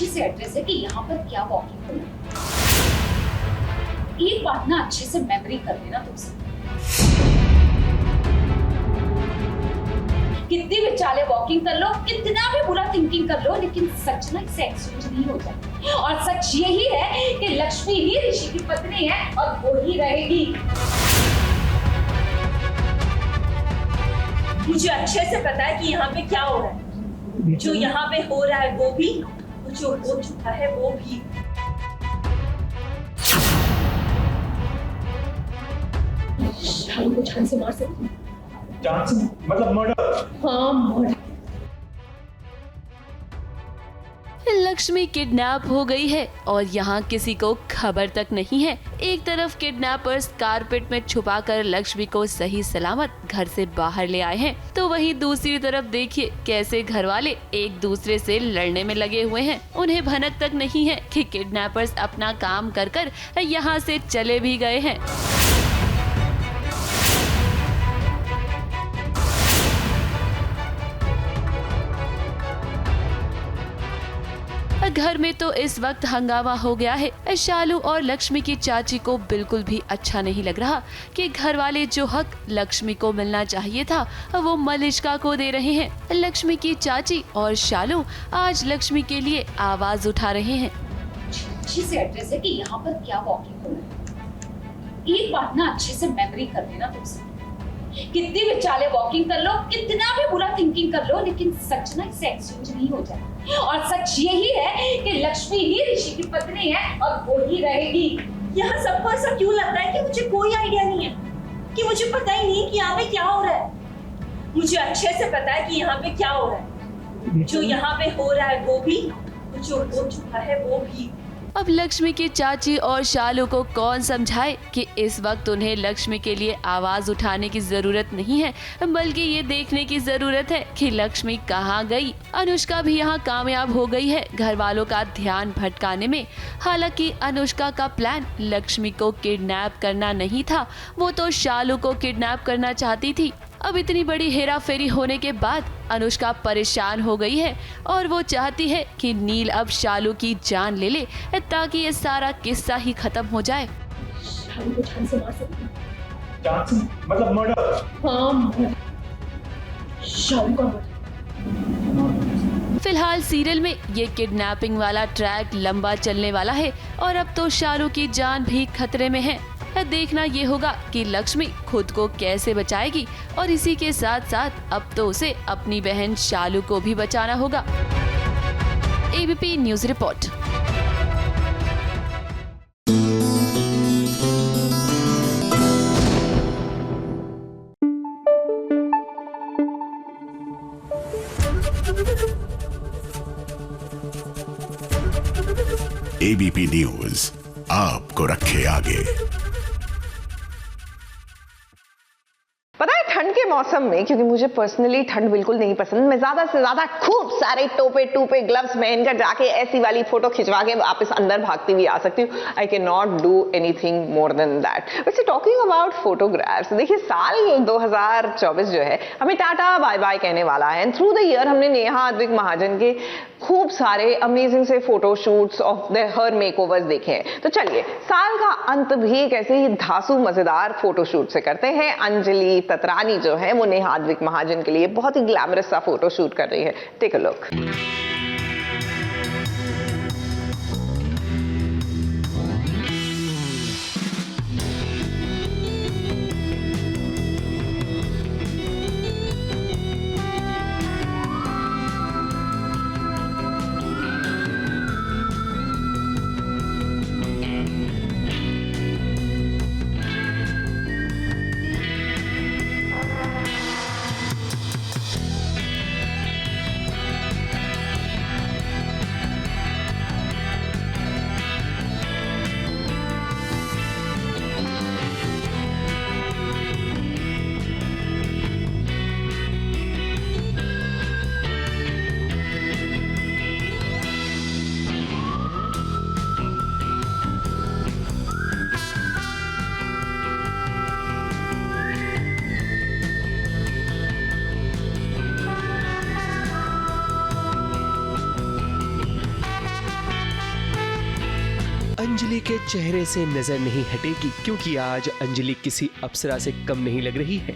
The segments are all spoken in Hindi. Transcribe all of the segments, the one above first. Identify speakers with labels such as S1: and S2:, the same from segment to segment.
S1: अच्छे से एड्रेस है कि यहाँ पर क्या वॉकिंग होना है। एक बात ना अच्छे से मेमोरी कर लेना तुमसे। कितनी भी चाले वॉकिंग कर लो, कितना भी बुरा थिंकिंग कर लो, लेकिन सच ना इससे एक्सचेंज नहीं हो जाता। और सच यही है कि लक्ष्मी ही ऋषि की पत्नी है और वो ही रहेगी।
S2: मुझे अच्छे से पता है कि यहाँ पे क्या हो रहा है। जो यहाँ पे हो रहा है वो भी, जो हो चुका है वो भी।
S1: शालू को जान से मार सकती।
S3: जान से मतलब मर्डर?
S1: हाँ, मर्डर।
S4: लक्ष्मी किडनैप हो गई है और यहाँ किसी को खबर तक नहीं है। एक तरफ किडनैपर्स कारपेट में छुपाकर लक्ष्मी को सही सलामत घर से बाहर ले आए हैं, तो वहीं दूसरी तरफ देखिए कैसे घर वाले एक दूसरे से लड़ने में लगे हुए हैं। उन्हें भनक तक नहीं है कि किडनैपर्स अपना काम कर कर यहाँ से चले भी गए हैं। घर में तो इस वक्त हंगामा हो गया है। शालू और लक्ष्मी की चाची को बिल्कुल भी अच्छा नहीं लग रहा कि घर वाले जो हक लक्ष्मी को मिलना चाहिए था वो मलिष्का को दे रहे हैं। लक्ष्मी की चाची और शालू आज लक्ष्मी के लिए आवाज उठा रहे हैं।
S1: अच्छे से एड्रेस है कि यहाँ पर क्या वॉकिंग होना है। एक बात ना अच्छे से मेमोरी कर लेना तुमसे। कितनी भी चाले वॉकिंग कर लो, कितना भी बुरा थिंकिंग कर लो, लेकिन सच ना इससे एक्सचेंज नहीं हो जाता। और सच यही है कि लक्ष्मी ही ऋषि की पत्नी है और वो ही रहेगी।
S2: यहाँ सबको ऐसा क्यों लगता है कि मुझे कोई आइडिया नहीं है, कि मुझे पता ही नहीं कि यहाँ पे क्या हो रहा है। मुझे अच्छे से पता है कि यहाँ पे क्या हो रहा है। जो यहाँ पे हो रहा है वो भी, जो हो चुका है वो भी।
S4: अब लक्ष्मी की चाची और शालू को कौन समझाए कि इस वक्त उन्हें लक्ष्मी के लिए आवाज उठाने की जरूरत नहीं है, बल्कि ये देखने की जरूरत है कि लक्ष्मी कहाँ गई। अनुष्का भी यहाँ कामयाब हो गई है घर वालों का ध्यान भटकाने में। हालांकि अनुष्का का प्लान लक्ष्मी को किडनैप करना नहीं था, वो तो शालू को किडनैप करना चाहती थी। अब इतनी बड़ी हेरा फेरी होने के बाद अनुष्का परेशान हो गई है और वो चाहती है कि नील अब शालू की जान ले ले ताकि ये सारा किस्सा ही खत्म हो जाए।
S1: शालू को जान से मार सकती।
S3: जान से मतलब मर्डर?
S1: हाँ, मर्डर। शालू का मर्डर।
S4: फिलहाल सीरियल में ये किडनैपिंग वाला ट्रैक लंबा चलने वाला है और अब तो शालू की जान भी खतरे में है। देखना ये होगा कि लक्ष्मी खुद को कैसे बचाएगी और इसी के साथ साथ अब तो उसे अपनी बहन शालू को भी बचाना होगा। ABP news report.
S5: ABP news आपको रखे आगे।
S6: पता है ठंड के मौसम में, क्योंकि मुझे पर्सनली ठंड बिल्कुल नहीं पसंद, मैं ज्यादा से ज्यादा खूब सारे टोपे टूपे ग्लव्स पहनकर जाके ऐसी वाली फोटो खिंचवा के वापस अंदर भागती हुई आ सकती हूँ। I can not do anything more than that. वैसे टॉकिंग अबाउट फोटोग्राफ्स, देखिए साल 2024 जो है हमें टाटा बाय बाय कहने वाला है। थ्रू द ईयर हमने नेहा अद्विक महाजन के खूब सारे अमेजिंग से photoshoots of the her makeovers देखे हैं। तो चलिए साल का अंत भी एक ऐसे ही धांसू मजेदार फोटोशूट से करते हैं। अंजलि ततरानी जो है वो नेहा अद्विक महाजन के लिए बहुत ही ग्लैमरस सा फोटोशूट कर रही है। Take a look.
S7: अंजलि के चेहरे से नजर नहीं हटेगी, क्योंकि आज अंजलि किसी अप्सरा से कम नहीं लग रही है।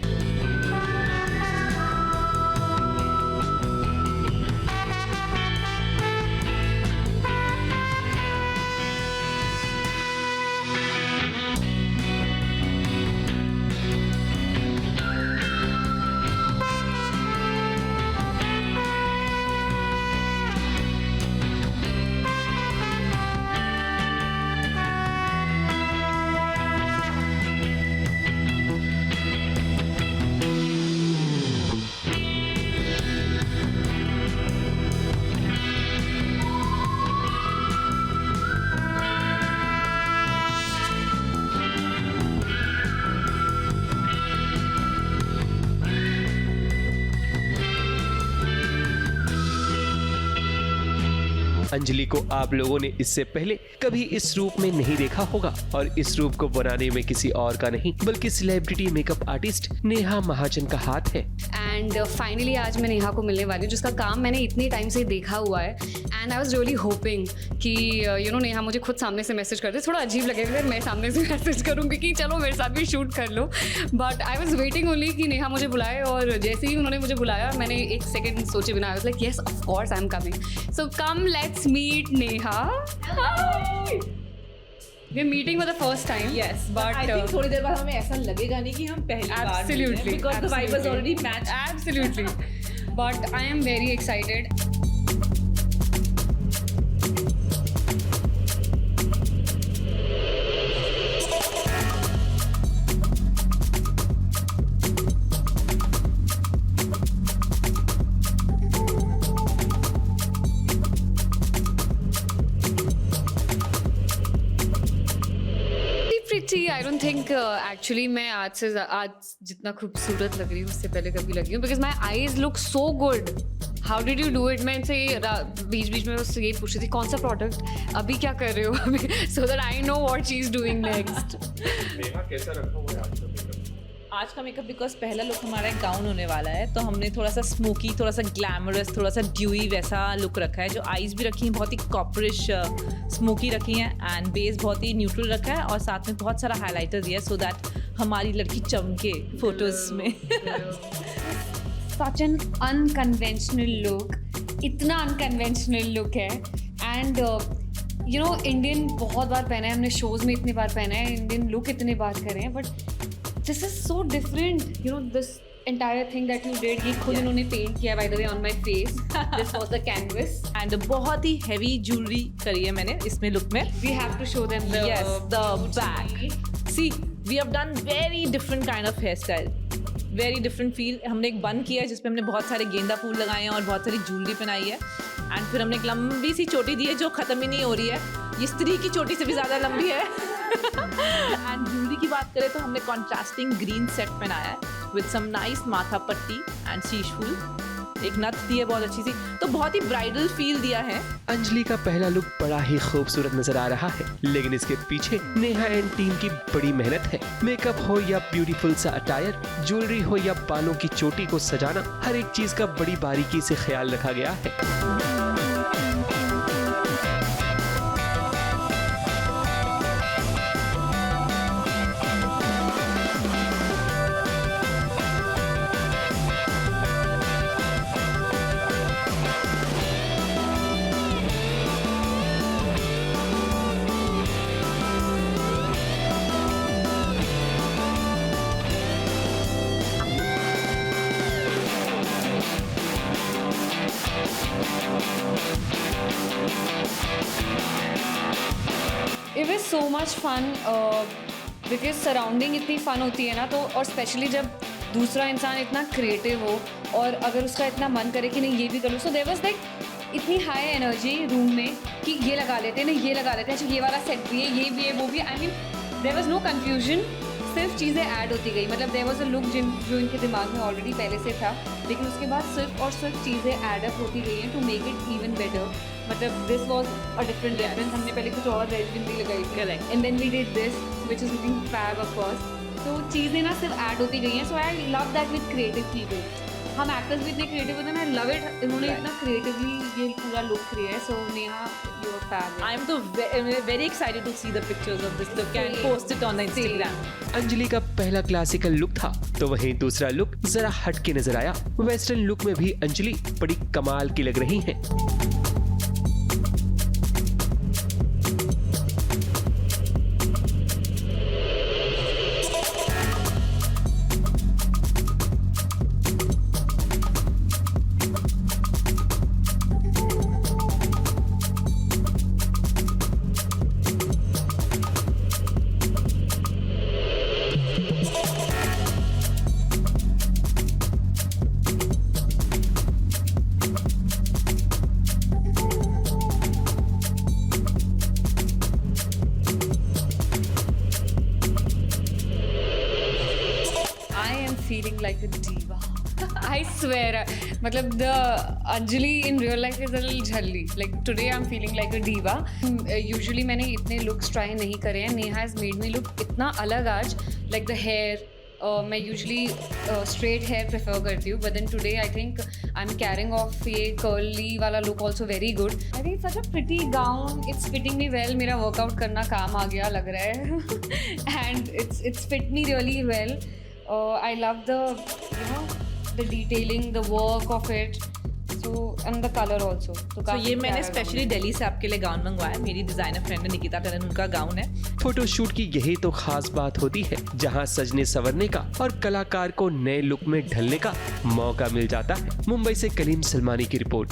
S7: अंजलि को आप लोगों ने इससे पहले कभी इस रूप में नहीं देखा होगा, और इस रूप को बनाने में किसी और का नहीं बल्कि सेलिब्रिटी मेकअप आर्टिस्ट नेहा महाजन का हाथ है।
S8: एंड फाइनली आज मैं नेहा को मिलने वाली हूँ, जिसका काम मैंने इतने टाइम से देखा हुआ है। And I was really hoping कि यू नो नेहा मुझे खुद सामने से मैसेज कर दे। थोड़ा अजीब लगेगा अगर मैं सामने से मैसेज करूँगी कि चलो मेरे साथ भी शूट कर लो, but I was waiting only कि नेहा मुझे बुलाए। और जैसे ही उन्होंने मुझे बुलाया मैंने एक सेकेंड सोचे बिना I was like yes of course I am coming, so come let's meet Neha. We are meeting for the first time.
S9: Yes,
S8: but
S9: I think थोड़ी देर बाद हमें ऐसा लगेगा नहीं कि हम पहली बार मिले हैं,
S8: absolutely
S9: because the vibe was already matched.
S8: Absolutely. But I am very excited. I don't think actually मैं आज जितना खूबसूरत लग रही हूँ उससे पहले कभी लगी हूँ, because my eyes look so good. How did you do it? मैं इनसे बीच बीच में उससे यही पूछ रही थी कौन सा प्रोडक्ट अभी क्या कर रहे हो अभी, so that I know what she is doing next.
S3: Neha कैसा रखा हुआ है आज का मेकअप?
S9: आज का मेकअप बिकॉज पहला लुक हमारा एक गाउन होने वाला है, तो हमने थोड़ा सा स्मोकी, थोड़ा सा ग्लैमरस, थोड़ा सा ड्यूई वैसा लुक रखा है। जो आईज भी रखी हैं बहुत ही कॉपरिश स्मोकी रखी हैं, एंड बेस बहुत ही न्यूट्रल रखा है, और साथ में बहुत सारा हाईलाइटर दिया है सो दैट हमारी लड़की चमके फोटोज में।
S8: Such an unconventional look, इतना अनकन्वेंशनल लुक है। एंड यू नो इंडियन बहुत बार पहना है हमने, शोज में इतनी बार पहना है, इंडियन लुक इतने बार करे हैं, but this is so different. You know this entire thing that you did, ये खुद इन्होंने पेंट किया by the way on my face. This was the canvas
S9: and बहुत ही हैवी ज्वेलरी करी है मैंने इसमें लुक में।
S8: We have to show them the
S9: back. See we have done very different kind of hair style, very different feel. हमने एक बन किया है जिसपे हमने बहुत सारे गेंदा फूल लगाए हैं और बहुत सारी ज्वेलरी पहनाई है, एंड फिर हमने एक लंबी सी चोटी दी है जो ख़त्म ही नहीं हो रही है, ये स्त्री की चोटी से भी ज़्यादा लंबी है। एंड ज्वेलरी की बात करें तो हमने कॉन्ट्रास्टिंग ग्रीन सेट पहनाया है विद सम नाइस माथा पट्टी एंड शीश फूल, एक नथ दी है बहुत अच्छी सी, तो बहुत ही ब्राइडल फील दिया है।
S7: अंजलि का पहला लुक बड़ा ही खूबसूरत नजर आ रहा है, लेकिन इसके पीछे नेहा एंड टीम की बड़ी मेहनत है। मेकअप हो या ब्यूटीफुल सा अटायर, ज्वेलरी हो या बालों की चोटी को सजाना, हर एक चीज का बड़ी बारीकी से ख्याल रखा गया है।
S8: It was so much fun because surrounding इतनी फ़न होती है ना, तो और स्पेशली जब दूसरा इंसान इतना क्रिएटिव हो और अगर उसका इतना मन करे कि नहीं ये भी कर लो, सो देयर वाज लाइक इतनी हाई एनर्जी रूम में कि ये लगा लेते हैं ना, ये लगा लेते हैं, अच्छा ये वाला सेट भी है, ये भी है, वो भी। I mean there was no confusion, सिर्फ चीज़ें ऐड होती गई। मतलब देयर वाज अ लुक जो इनके दिमाग में ऑलरेडी पहले से था, लेकिन उसके बाद सिर्फ और सिर्फ चीज़ें ऐड अप होती गई हैं to make it even better. मतलब this was a different difference. हमने पहले कुछ और रेड बिंदी लगाई थी, and then we did this which is looking fab of course. तो चीज़ें ना सिर्फ ऐड होती गई हैं, so I love that with creative people. हम एक्टर्स भी इतने क्रिएटिव होते हैं, आई लव इट। इन्होंने इतना क्रिएटिवली ये पूरा लुक किया है। So Neha, you are fab.
S9: I am so very excited to see the pictures of this look and post it on the Instagram.
S7: Anjali का पहला क्लासिकल लुक था, तो वहीं दूसरा लुक जरा हट के नजर आया। वेस्टर्न लुक में भी अंजलि बड़ी कमाल की लग रही हैं।
S8: feeling like a diva. I swear. मतलब the Anjali in real life is a little jhalli. Like today I'm feeling like a diva. Usually मैंने इतने looks try नहीं करे हैं. Neha has made me look इतना अलग आज. Like the hair. मैं usually straight hair prefer करती हूँ. But then today I think I'm carrying off ये curly वाला look also very good. I think it's such a pretty gown. It's fitting me well. मेरा workout करना काम आ गया लग रहा है. And it's fit me really well. I love the the detailing, the work of it. So and the color also.
S9: So ये मैंने स्पेशली दिल्ली से आपके लिए गाउन मंगवाया. मेरी डिजाइनर फ्रेंड है निकिता करन, उनका गाउन है.
S7: फोटोशूट की यही तो खास बात होती है, जहां सजने संवरने का और कलाकार को नए लुक में ढलने का मौका मिल जाता है। मुंबई से कलीम सलमानी की रिपोर्ट।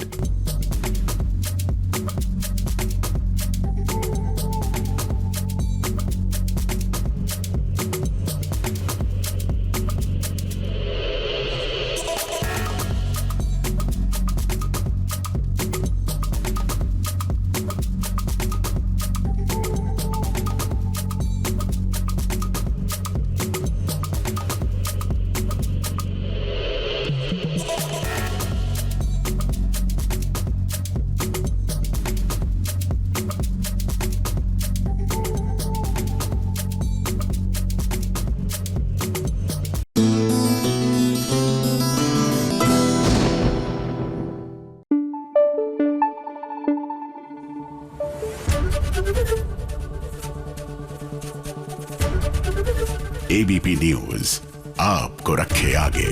S5: एबीपी न्यूज आपको रखे आगे।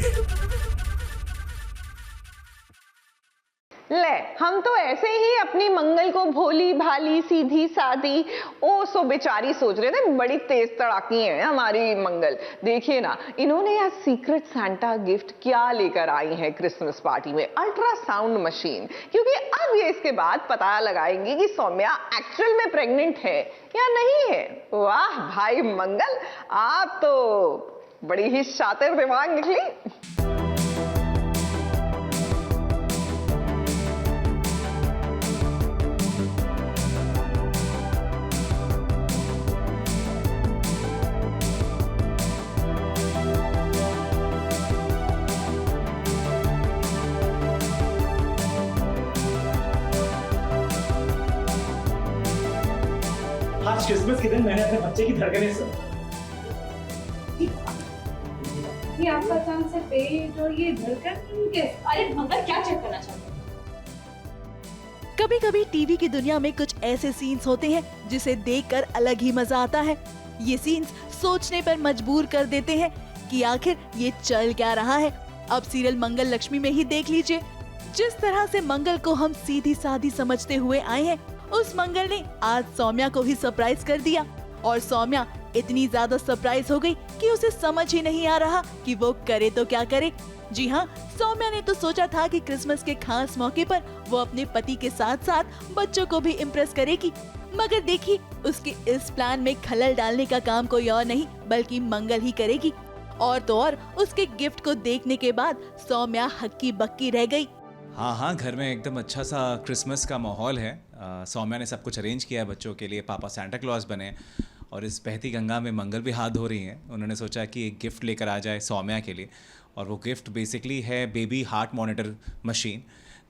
S6: ले, हम तो ऐसे ही अपनी मंगल को भोली भाली सीधी सादी ओ सो बेचारी सोच रहे थे। बड़ी तेज तड़ाकी है हमारी मंगल। देखिए ना, इन्होंने यह सीक्रेट सांता गिफ्ट क्या लेकर आई है क्रिसमस पार्टी में, अल्ट्रासाउंड मशीन। क्योंकि अब ये इसके बाद पता लगाएंगी कि सौम्या एक्चुअल में प्रेग्नेंट है या नहीं है। वाह भाई मंगल, आप तो बड़ी ही शातिर दिमाग निकली।
S10: आज क्रिसमस के दिन मैंने अपने बच्चे की धड़कनें सुनी।
S1: ये आपका अचानक से पेट और ये धड़कन के, अरे मंगल क्या चेक करना चाहते हो?
S11: कभी कभी टीवी की दुनिया में कुछ ऐसे सीन्स होते हैं जिसे देखकर अलग ही मजा आता है। ये सीन्स सोचने पर मजबूर कर देते हैं कि आखिर ये चल क्या रहा है। अब सीरियल मंगल लक्ष्मी में ही देख लीजिए, जिस तरह से मंगल को हम सीधी सादी समझते हुए आए हैं, उस मंगल ने आज सौम्या को ही सरप्राइज कर दिया। और सौम्या इतनी ज्यादा सरप्राइज हो गई कि उसे समझ ही नहीं आ रहा कि वो करे तो क्या करे। जी हाँ, सौम्या ने तो सोचा था कि क्रिसमस के खास मौके पर वो अपने पति के साथ साथ बच्चों को भी इम्प्रेस करेगी, मगर देखिए उसके इस प्लान में खलल डालने का काम कोई और नहीं बल्कि मंगल ही करेगी। और तो और उसके गिफ्ट को देखने के बाद सौम्या हक्की बक्की रह गई।
S12: हाँ, घर में एकदम अच्छा सा क्रिसमस का माहौल है। सौम्या ने सब कुछ अरेंज किया है बच्चों के लिए, पापा सांता क्लॉज बने और इस बहती गंगा में मंगल भी हाथ धो रही हैं। उन्होंने सोचा कि एक गिफ्ट लेकर आ जाए सौम्या के लिए, और वो गिफ्ट बेसिकली है बेबी हार्ट मॉनिटर मशीन,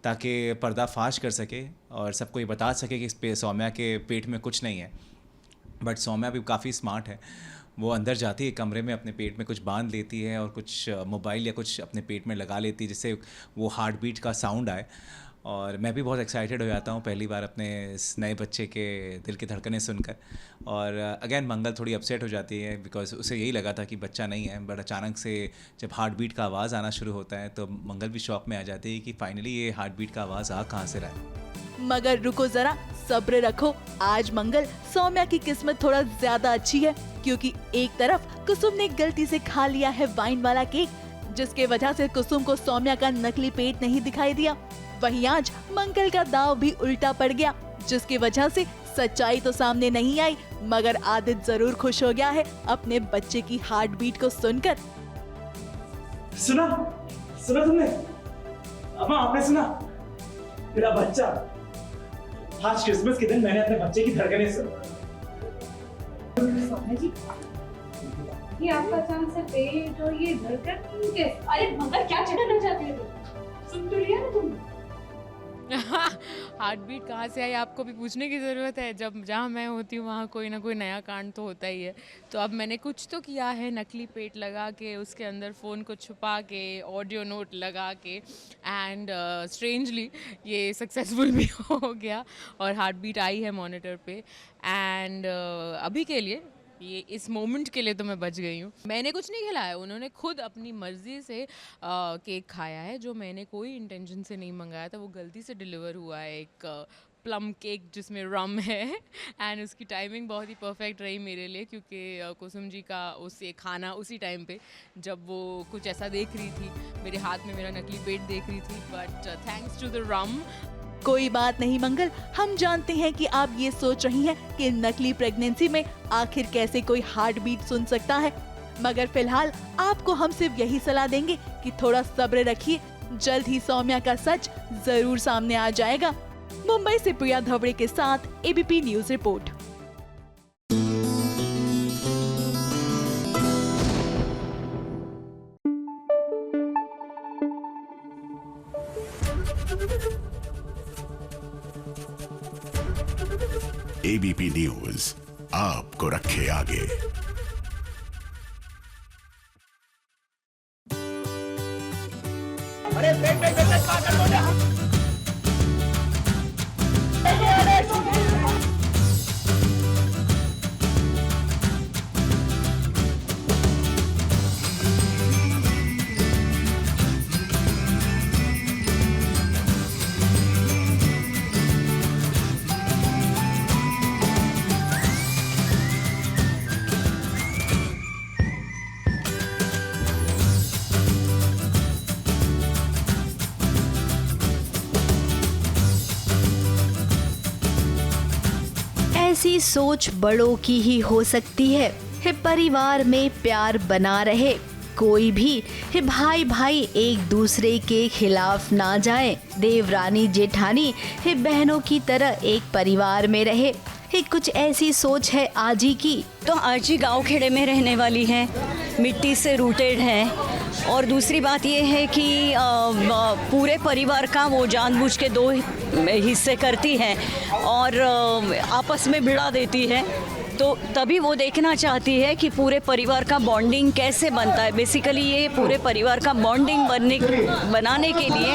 S12: ताकि पर्दा फाश कर सके और सबको ये बता सके कि इस पे सौम्या के पेट में कुछ नहीं है। बट सौम्या भी काफ़ी स्मार्ट है, वो अंदर जाती है कमरे में, अपने पेट में कुछ बांध लेती है और कुछ मोबाइल या कुछ अपने पेट में लगा लेती है जिससे वो हार्ट बीट का साउंड आए। और मैं भी बहुत एक्साइटेड हो जाता हूँ पहली बार अपने इस नए बच्चे के दिल की धड़कनें सुनकर। और अगेन मंगल थोड़ी अपसेट हो जाती है बिकॉज उसे यही लगा था कि बच्चा नहीं है, बट अचानक से जब हार्ट बीट का आवाज़ आना शुरू होता है तो मंगल भी शॉक में आ जाती है कि फाइनली ये हार्ट बीट का आवाज़ आ कहाँ से रहा है।
S11: मगर रुको जरा, सब्र रखो। आज मंगल सौम्या की किस्मत थोड़ा ज्यादा अच्छी है, क्योंकि एक तरफ कुसुम ने गलती से खा लिया है वाइन वाला केक, जिसके वजह से कुसुम को सौम्या का नकली पेट नहीं दिखाई दिया। वहीं आज मंगल का दाव भी उल्टा पड़ गया, जिसकी वजह से सच्चाई तो सामने नहीं आई, मगर आदित्य जरूर खुश हो गया है अपने बच्चे की हार्ट बीट को सुनकर।
S10: सुना तुमने? अम्मा आपने सुना? मेरा बच्चा, आज क्रिसमस के दिन मैंने अपने बच्चे की धड़कनें सुनी।
S1: सौम्या जी, ये आपका अचानक से पेट और ये धड़कन कैसे? अरे मंगल क्या चढ़ा लग जाती है? सुन तो लिया ना तुमने?
S13: हार्ट बीट कहाँ से आई आपको भी पूछने की ज़रूरत है। जब जहाँ मैं होती हूँ वहाँ कोई ना कोई नया कांड तो होता ही है। तो अब मैंने कुछ तो किया है, नकली पेट लगा के, उसके अंदर फ़ोन को छुपा के, ऑडियो नोट लगा के, एंड स्ट्रेंजली ये सक्सेसफुल भी हो गया और हार्ट बीट आई है मॉनिटर पे। एंड अभी के लिए ये इस मोमेंट के लिए तो मैं बच गई हूँ। मैंने कुछ नहीं खिलाया, उन्होंने खुद अपनी मर्जी से केक खाया है, जो मैंने कोई इंटेंशन से नहीं मंगाया था। वो गलती से डिलीवर हुआ है, एक प्लम केक जिसमें रम है, एंड उसकी टाइमिंग बहुत ही परफेक्ट रही मेरे लिए, क्योंकि कुसुम जी का उसे खाना उसी टाइम पे जब वो कुछ ऐसा देख रही थी, मेरे हाथ में मेरा नकली पेट देख रही थी, बट थैंक्स टू द रम।
S11: कोई बात नहीं मंगल, हम जानते हैं कि आप ये सोच रही हैं कि नकली प्रेगनेंसी में आखिर कैसे कोई हार्ट बीट सुन सकता है, मगर फिलहाल आपको हम सिर्फ यही सलाह देंगे कि थोड़ा सब्र रखिए, जल्द ही सौम्या का सच जरूर सामने आ जाएगा। मुंबई से प्रिया धवड़े के साथ ABP news report.
S5: ABP news आपको रखे आगे।
S10: अरे
S14: ऐसी सोच बड़ों की ही हो सकती है। परिवार में प्यार बना रहे, कोई भी भाई भाई एक दूसरे के खिलाफ ना जाए, देवरानी जेठानी बहनों की तरह एक परिवार में रहे। कुछ ऐसी सोच है आजी की।
S15: तो आजी गांव खेड़े में रहने वाली है, मिट्टी से रूटेड है, और दूसरी बात ये है कि पूरे परिवार का वो जानबूझ के दो हिस्से करती है और आपस में भिड़ा देती है। तो तभी वो देखना चाहती है कि पूरे परिवार का बॉन्डिंग कैसे बनता है। बेसिकली ये पूरे परिवार का बॉन्डिंग बनाने के लिए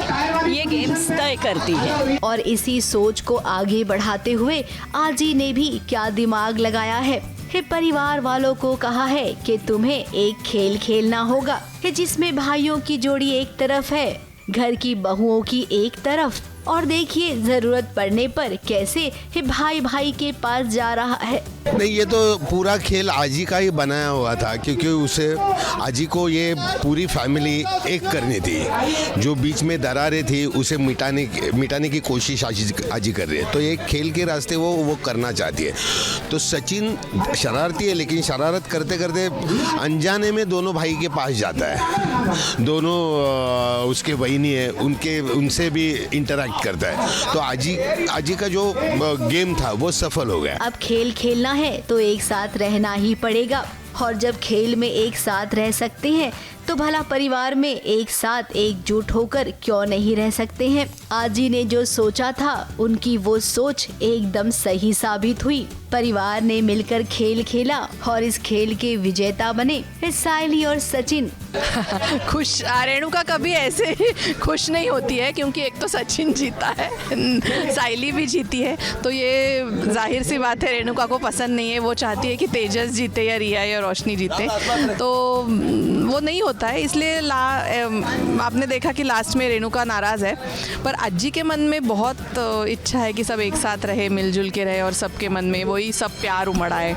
S15: ये गेम्स तय करती है।
S14: और इसी सोच को आगे बढ़ाते हुए आजी ने भी क्या दिमाग लगाया है। परिवार वालों को कहा है कि तुम्हें एक खेल खेलना होगा, जिसमें भाइयों की जोड़ी एक तरफ है, घर की बहुओं की एक तरफ, और देखिए जरूरत पड़ने पर कैसे भाई भाई के पास जा रहा है।
S16: नहीं, ये तो पूरा खेल आजी का ही बनाया हुआ था, क्योंकि उसे आजी को ये पूरी फैमिली एक करनी थी। जो बीच में दरारें थी उसे मिटाने की कोशिश आजी कर रही है। तो ये खेल के रास्ते वो करना चाहती है। तो सचिन शरारती है, लेकिन शरारत करते करते अनजाने में दोनों भाई के पास जाता है। दोनों उसके बहनी है, उनसे भी इंटरैक्ट करता है। तो आजी का जो गेम था वो सफल हो गया।
S14: अब खेल खेलना है तो एक साथ रहना ही पड़ेगा। और जब खेल में एक साथ रह सकते हैं तो भला परिवार में एक साथ एकजुट होकर क्यों नहीं रह सकते हैं। आजी ने जो सोचा था उनकी वो सोच एकदम सही साबित हुई। परिवार ने मिलकर खेल खेला और इस खेल के विजेता बने सायली और सचिन।
S17: खुश रेणुका कभी ऐसे खुश नहीं होती है, क्योंकि एक तो सचिन जीता है, सायली भी जीती है, तो ये जाहिर सी बात है रेणुका को पसंद नहीं है। वो चाहती है कि तेजस जीते या रिया या रोशनी जीते, तो वो नहीं होता है। इसलिए आपने देखा कि लास्ट में रेणुका नाराज़ है, पर अज्जी के मन में बहुत इच्छा है कि सब एक साथ रहे, मिलजुल के रहे और सबके मन में वही सब प्यार उमड़ आए।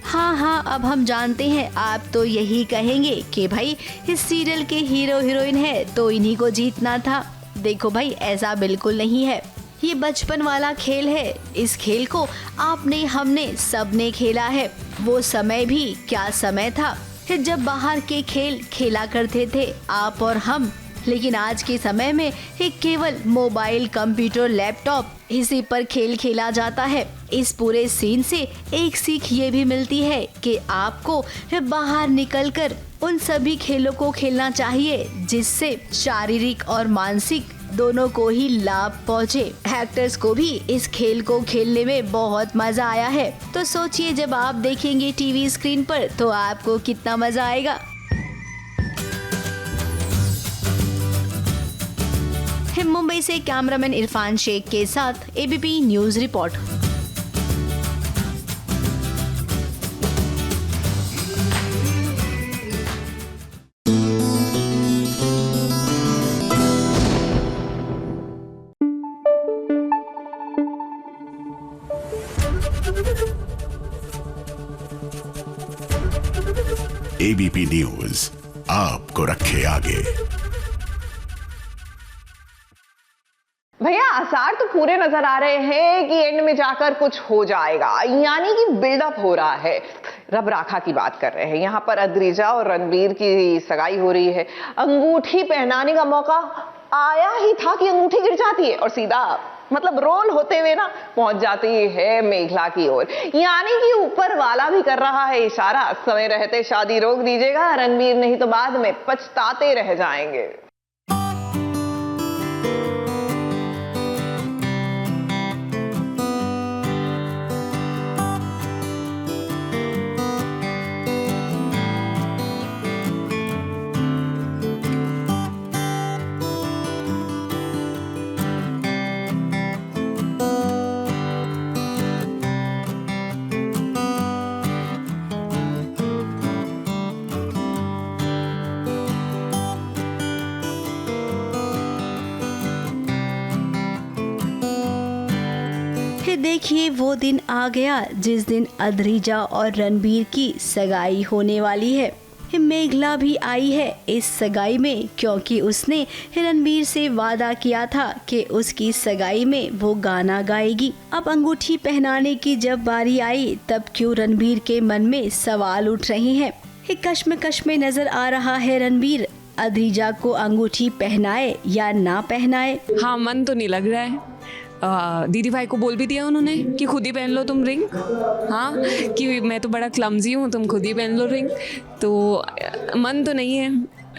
S14: हाँ, अब हम जानते हैं आप तो यही कहेंगे कि भाई इस सीरियल के हीरो हीरोइन है तो इन्हीं को जीतना था। देखो भाई, ऐसा बिल्कुल नहीं है। ये बचपन वाला खेल है। इस खेल को आपने, हमने, सबने खेला है। वो समय भी क्या समय था जब बाहर के खेल खेला करते थे आप और हम। लेकिन आज के समय में केवल मोबाइल, कंप्यूटर, लैपटॉप, इसी पर खेल खेला जाता है। इस पूरे सीन से एक सीख ये भी मिलती है कि आपको बाहर निकलकर उन सभी खेलों को खेलना चाहिए जिससे शारीरिक और मानसिक दोनों को ही लाभ पहुँचे। एक्टर्स को भी इस खेल को खेलने में बहुत मजा आया है, तो सोचिए जब आप देखेंगे टीवी स्क्रीन पर तो आपको कितना मजा आएगा। मुंबई से कैमरामैन इरफान शेख के साथ ABP news report.
S5: ABP news आपको रखे आगे।
S6: भैया आसार तो पूरे नजर आ रहे हैं कि एंड में जाकर कुछ हो जाएगा, यानी कि बिल्डअप हो रहा है। रब राखा की बात कर रहे हैं। यहाँ पर अद्रिजा और रणबीर की सगाई हो रही है। अंगूठी पहनाने का मौका आया ही था कि अंगूठी गिर जाती है और सीधा मतलब रोल होते हुए ना पहुंच जाती है मेघला की ओर। यानी कि ऊपर वाला भी कर रहा है इशारा, समय रहते शादी रोक दीजिएगा रणबीर, नहीं तो बाद में पछताते रह जाएंगे।
S14: देखिए वो दिन आ गया जिस दिन अद्रिजा और रणबीर की सगाई होने वाली है। मेघला भी आई है इस सगाई में, क्योंकि उसने रणबीर से वादा किया था कि उसकी सगाई में वो गाना गाएगी। अब अंगूठी पहनाने की जब बारी आई तब क्यों रणबीर के मन में सवाल उठ रहे हैं। कश्मकश में नजर आ रहा है रणबीर। अद्रिजा को अंगूठी पहनाए या ना पहनाए।
S8: हाँ, मन तो नहीं लग रहा है। दीदी भाई को बोल भी दिया उन्होंने कि खुद ही पहन लो तुम रिंग। हाँ, कि मैं तो बड़ा क्लमजी हूँ, तुम खुद ही पहन लो रिंग। तो मन तो नहीं है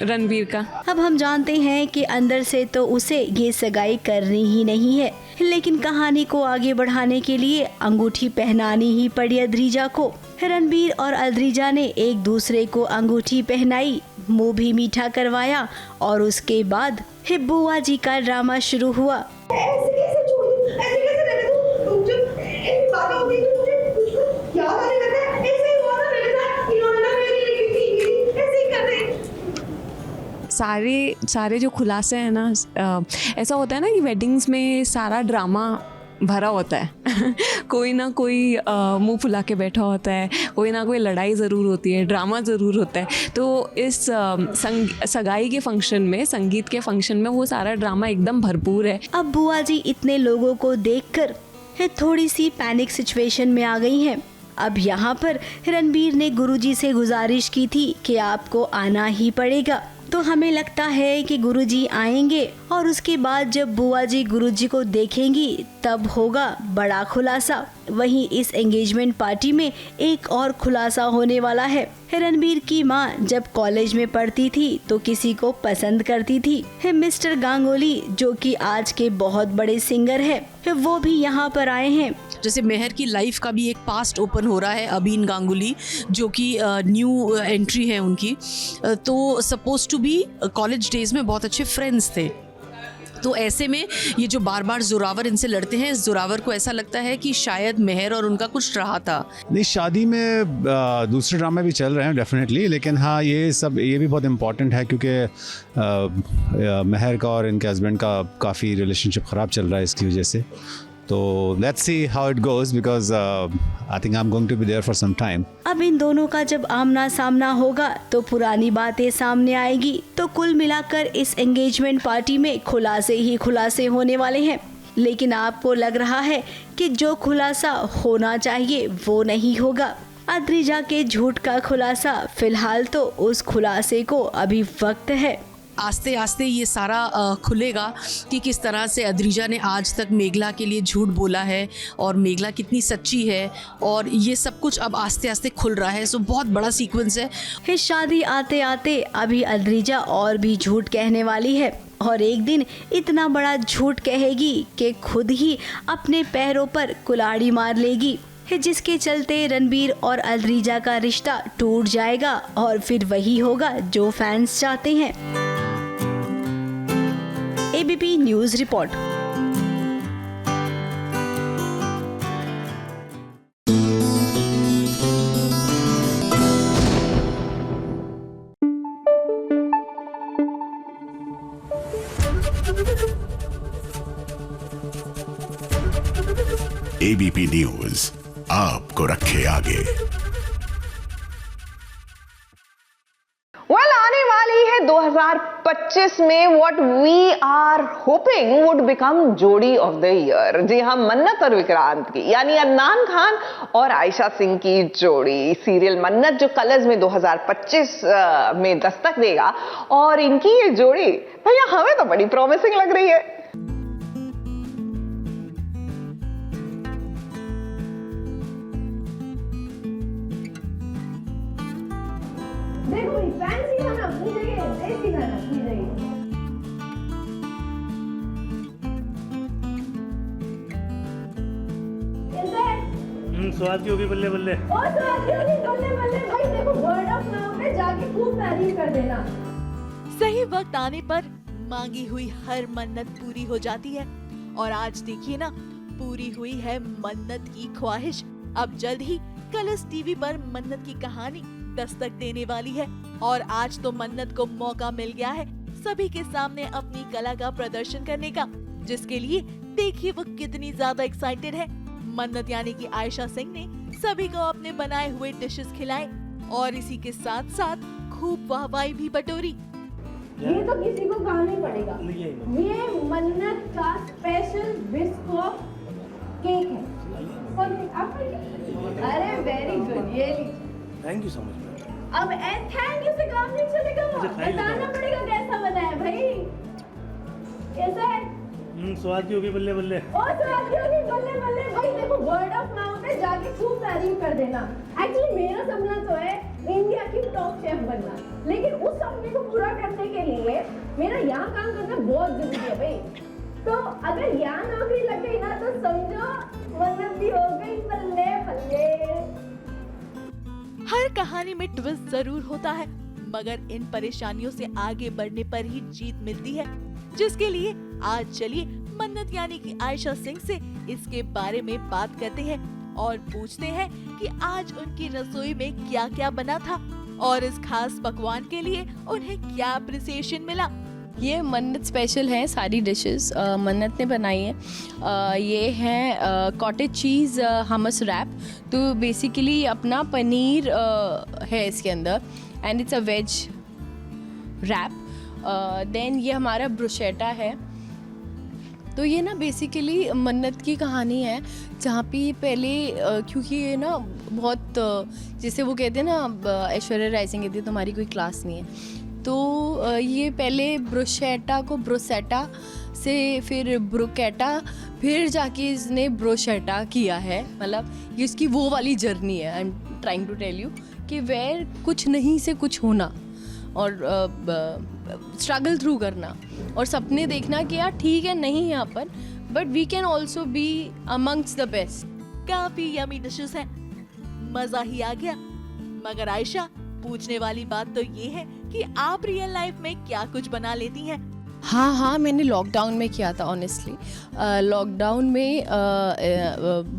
S8: रणबीर का।
S14: अब हम जानते हैं कि अंदर से तो उसे ये सगाई करनी ही नहीं है, लेकिन कहानी को आगे बढ़ाने के लिए अंगूठी पहनानी ही पड़ी अद्रिजा को। रणबीर और अद्रिजा ने एक दूसरे को अंगूठी पहनाई, मुंह भी मीठा करवाया और उसके बाद बुआ जी का ड्रामा शुरू हुआ।
S8: सारे जो खुलासे हैं ना, ऐसा होता है ना कि वेडिंग्स में सारा ड्रामा भरा होता है। कोई ना कोई मुंह फुला के बैठा होता है, कोई ना कोई लड़ाई ज़रूर होती है, ड्रामा ज़रूर होता है। तो इस सगाई के फंक्शन में, संगीत के फंक्शन में वो सारा ड्रामा एकदम भरपूर है।
S14: अब बुआ जी इतने लोगों को देखकर थोड़ी सी पैनिक सिचुएशन में आ गई हैं। अब यहाँ पर रणबीर ने गुरुजी से गुजारिश की थी कि आपको आना ही पड़ेगा, तो हमें लगता है कि गुरुजी आएंगे और उसके बाद जब बुआ जी गुरुजी को देखेंगी तब होगा बड़ा खुलासा। वहीं इस एंगेजमेंट पार्टी में एक और खुलासा होने वाला है। रणबीर की मां जब कॉलेज में पढ़ती थी तो किसी को पसंद करती थी। मिस्टर गांगुली जो कि आज के बहुत बड़े सिंगर है, वो भी यहाँ पर आए हैं।
S18: जैसे मेहर की लाइफ का भी एक पास्ट ओपन हो रहा है। अबीन गांगुली जो कि न्यू एंट्री है उनकी, तो suppose to be college days में बहुत अच्छे फ्रेंड्स थे। तो ऐसे में ये जो बार बार जोरावर इनसे लड़ते हैं, जोरावर को ऐसा लगता है कि शायद मेहर और उनका कुछ रहा था।
S19: नहीं, शादी में दूसरे ड्रामे भी चल रहे हैं डेफिनेटली, लेकिन हाँ ये भी बहुत इम्पॉर्टेंट है क्योंकि मेहर का और इनके हस्बैंड का काफ़ी रिलेशनशिप ख़राब चल रहा है इसकी वजह से। तो let's see how it goes because I think I am going to be there for some time.
S14: अब इन दोनों का जब आमना सामना होगा तो पुरानी बातें सामने आएगी। तो कुल मिलाकर इस एंगेजमेंट पार्टी में खुलासे ही खुलासे होने वाले हैं। लेकिन आपको लग रहा है कि जो खुलासा होना चाहिए वो नहीं होगा। अद्रिजा के झूठ का खुलासा, फिलहाल तो उस खुलासे को अभी वक्त है।
S18: आस्ते आस्ते ये सारा खुलेगा कि किस तरह से अद्रिजा ने आज तक मेघला के लिए झूठ बोला है और मेघला कितनी सच्ची है, और ये सब कुछ अब आस्ते आस्ते खुल रहा है। सो बहुत बड़ा सीक्वेंस है।
S14: शादी आते आते अभी अद्रिजा और भी झूठ कहने वाली है और एक दिन इतना बड़ा झूठ कहेगी कि खुद ही अपने पैरों पर कुल्हाड़ी मार लेगी, जिसके चलते रणबीर और अद्रिजा का रिश्ता टूट जाएगा और फिर वही होगा जो फैंस चाहते हैं। ABP news report.
S5: ABP news आपको रखे आगे।
S6: आने वाली है 2025 में what we are hoping would become जोड़ी ऑफ द ईयर। जी हाँ, मन्नत और विक्रांत की, यानी अदनान खान और आयशा सिंह की जोड़ी। सीरियल मन्नत जो कलर्स में 2025 में दस्तक देगा, और इनकी ये जोड़ी भैया हमें तो बड़ी प्रॉमिसिंग लग रही है।
S2: देखो फैंसी खाना अपनी जगह, देसी खाना अपनी जगह।
S10: स्वाद की होगी बल्ले बल्ले।
S2: और स्वाद की होगी बल्ले बल्ले। भाई देखो वर्ड ऑफ माउथ पे जाके खूब तारीफ कर देना।
S11: सही वक्त आने पर मांगी हुई हर मन्नत पूरी हो जाती है, और आज देखिए ना, पूरी हुई है मन्नत की ख्वाहिश। अब जल्द ही कलर्स टीवी पर मन्नत की कहानी दस्तक देने वाली है, और आज तो मन्नत को मौका मिल गया है सभी के सामने अपनी कला का प्रदर्शन करने का, जिसके लिए देखिए वो कितनी ज्यादा एक्साइटेड है। मन्नत यानी कि आयशा सिंह ने सभी को अपने बनाए हुए डिशेस खिलाए और इसी के साथ साथ खूब वाहवाही भी बटोरी।
S2: ये तो किसी को कहना ही पड़ेगा, ये मन्नत का स्पेशल बिस्कुट केक है। अरे वेरी गुड, ये लीजिए।
S10: Thank you so much.
S2: अब थैंक यू से काम नहीं चलेगा, बताना पड़ेगा कैसा बना है भाई। कैसा है?
S10: स्वाद की होगी बल्ले बल्ले।
S2: और स्वाद की होगी बल्ले बल्ले। भाई देखो वर्ड ऑफ माउथ पे जाके खूब तारीफ कर देना। एक्चुअली मेरा सपना तो है इंडिया की टॉप शेफ बनना, लेकिन उस सपने को पूरा करने के लिए मेरा यहाँ काम करना बहुत जरूरी है भाई। तो अगर यहाँ नौकरी लग गई ना तो समझो मन्नत भी हो गई बल्ले बल्ले।
S11: हर कहानी में ट्विस्ट जरूर होता है, मगर इन परेशानियों से आगे बढ़ने पर ही जीत मिलती है, जिसके लिए आज चलिए मन्नत यानी कि आयशा सिंह से इसके बारे में बात करते हैं और पूछते हैं कि आज उनकी रसोई में क्या क्या बना था और इस खास पकवान के लिए उन्हें क्या अप्रिसिएशन मिला।
S13: ये मन्नत स्पेशल है, सारी डिशेस मन्नत ने बनाई है। ये है कॉटेज चीज़ हमस रैप। तो बेसिकली अपना पनीर है इसके अंदर, and it's a veg wrap. Then ये हमारा ब्रुशेटा है। तो ये ना बेसिकली मन्नत की कहानी है, जहाँ पे पहले क्योंकि ये ना बहुत जैसे वो कहते हैं ना, ऐश्वर्या राय सिंह कहती है तुम्हारी कोई क्लास नहीं है,
S20: तो ये पहले ब्रोशेटा को ब्रोसेटा से फिर ब्रोकेटा फिर जाके इसने ब्रोशेटा किया है। मतलब ये इसकी वो वाली जर्नी है। I am trying to tell you कि वेयर कुछ नहीं से कुछ होना और स्ट्रगल थ्रू करना और सपने देखना कि यार ठीक है नहीं यहाँ पर but we can also be amongst the best.
S11: काफी यमी डिशेस हैं, मजा ही आ गया। मगर आयशा, पूछने वाली बात तो ये है कि आप रियल लाइफ में क्या कुछ बना लेती हैं?
S20: हाँ, मैंने लॉकडाउन में किया था ऑनेस्टली। लॉकडाउन में